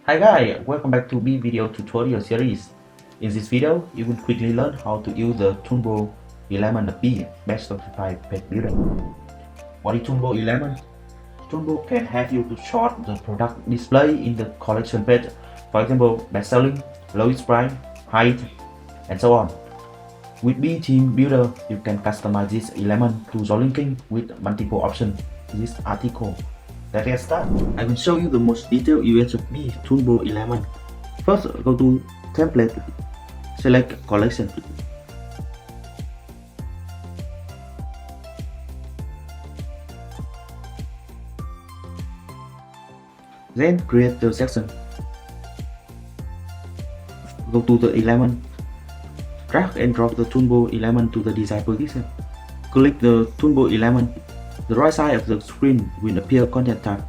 Hi guys, welcome back to Beae video tutorial series. In this video, you will quickly learn how to use the Toolbar Element of Beae Shopify Page Builder. What is Toolbar Element? Toolbar can help you to sort the product display in the collection page, for example, best selling, lowest price, height, and so on. With Beae Theme Builder, you can customize this element to your linking with multiple options in this article. Let's get started. I will show you the most detailed UX of Beae Toolbar Element. First, go to Template, select Collection. Then create the section. Go to the element. Drag and drop the Toolbar element to the desired position. Click the Toolbar element. The right side of the screen will appear Content tab,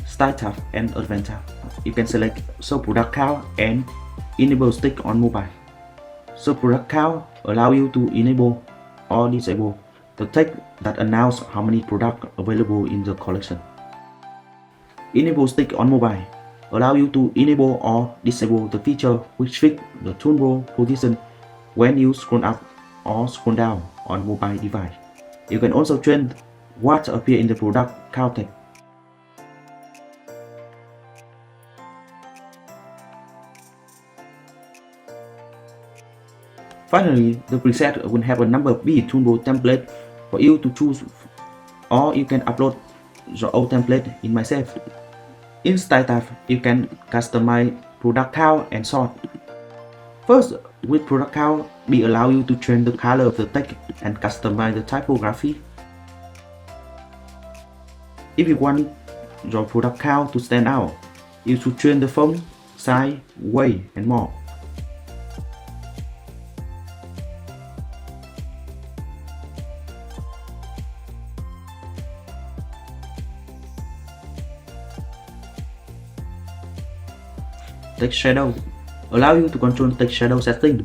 Style tab, and Advanced tab. You can select Show Product Count and enable Stick on Mobile. Show Product Count allow you to enable or disable the text that announce how many products available in the collection. Enable Stick on Mobile allow you to enable or disable the feature which fix the toolbar position when you scroll up or scroll down on mobile device. You can also change what appears in the product count text. Finally, the preset will have a number of Beae Toolbar templates for you to choose, or you can upload your own template in myself. In Style tab, you can customize product count and sort. First, with product count, Beae allow you to change the color of the text and customize the typography. If you want your product count to stand out, you should change the font, size, weight, and more. Text shadow allow you to control text shadow setting,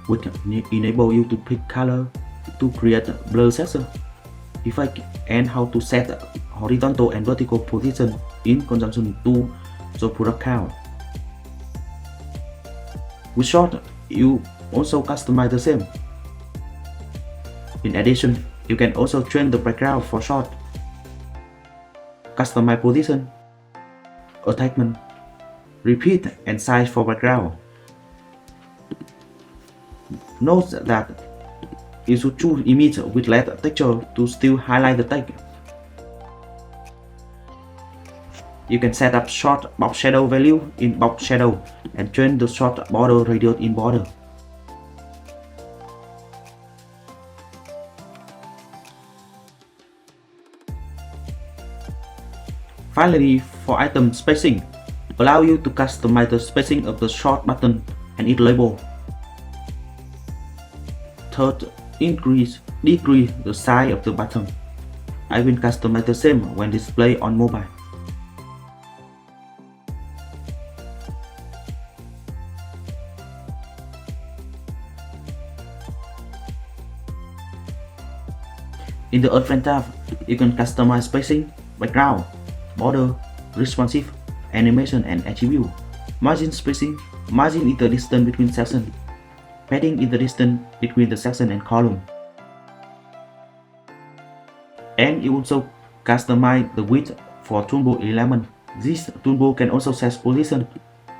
which enable you to pick color to create blur section, effect, and how to set horizontal and vertical position in conjunction to the product count. With sort, you also customize the same. In addition, you can also change the background for sort, customize position, attachment, repeat, and size for background. Note that you should choose image with less texture to still highlight the text. You can set up short box shadow value in box shadow and change the short border radius in border. Finally, for item spacing, allow you to customize the spacing of the short button and its label. Third, decrease the size of the button. I will customize the same when displayed on mobile. In the Advanced tab, you can customize spacing, background, border, responsive, animation, and attribute. Margin spacing, margin is the distance between sections. Padding is the distance between the section and column. And you also customize the width for Toolbar element. This toolbar can also set position.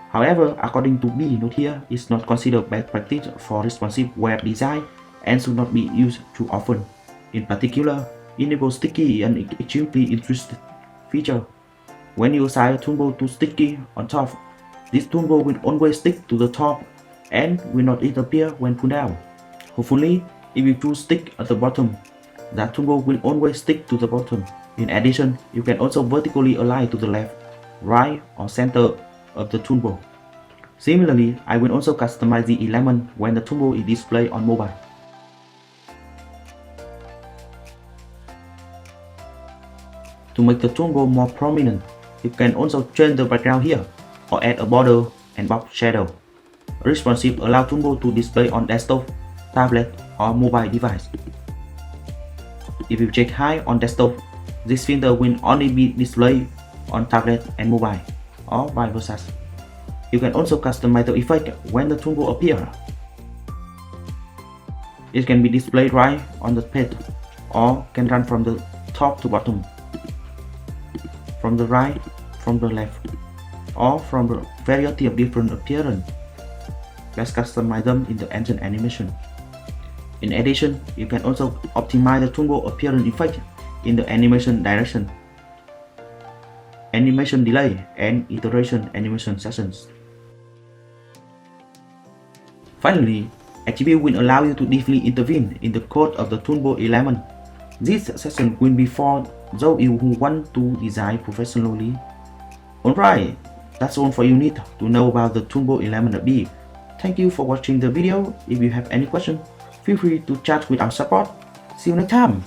However, according to Beae, note here, is not considered best practice for responsive web design and should not be used too often. In particular, enable sticky and extremely interesting feature. When you assign a toolbar to sticky on top, this toolbar will always stick to the top and will not disappear when pulled down. Hopefully, if you choose stick at the bottom, that toolbar will always stick to the bottom. In addition, you can also vertically align to the left, right, or center of the toolbar. Similarly, I will also customize the element when the toolbar is displayed on mobile. To make the toolbar more prominent, you can also change the background here, or add a border and box shadow. Responsive allow toolbar to display on desktop, tablet, or mobile device. If you check high on desktop, this filter will only be displayed on tablet and mobile, or vice versa. You can also customize the effect when the toolbar appears. It can be displayed right on the page, or can run from the top to bottom, from the right, from the left, or from a variety of different appearance. Let's customize them in the engine animation. In addition, you can also optimize the toolbar appearance effect in the animation direction, animation delay, and iteration animation sessions. Finally, attribute will allow you to deeply intervene in the code of the toolbar element. This session will be for those you who want to design professionally. Alright, that's all for you need to know about the toolbar element of Beae. Thank you for watching the video. If you have any questions, feel free to chat with our support. See you next time.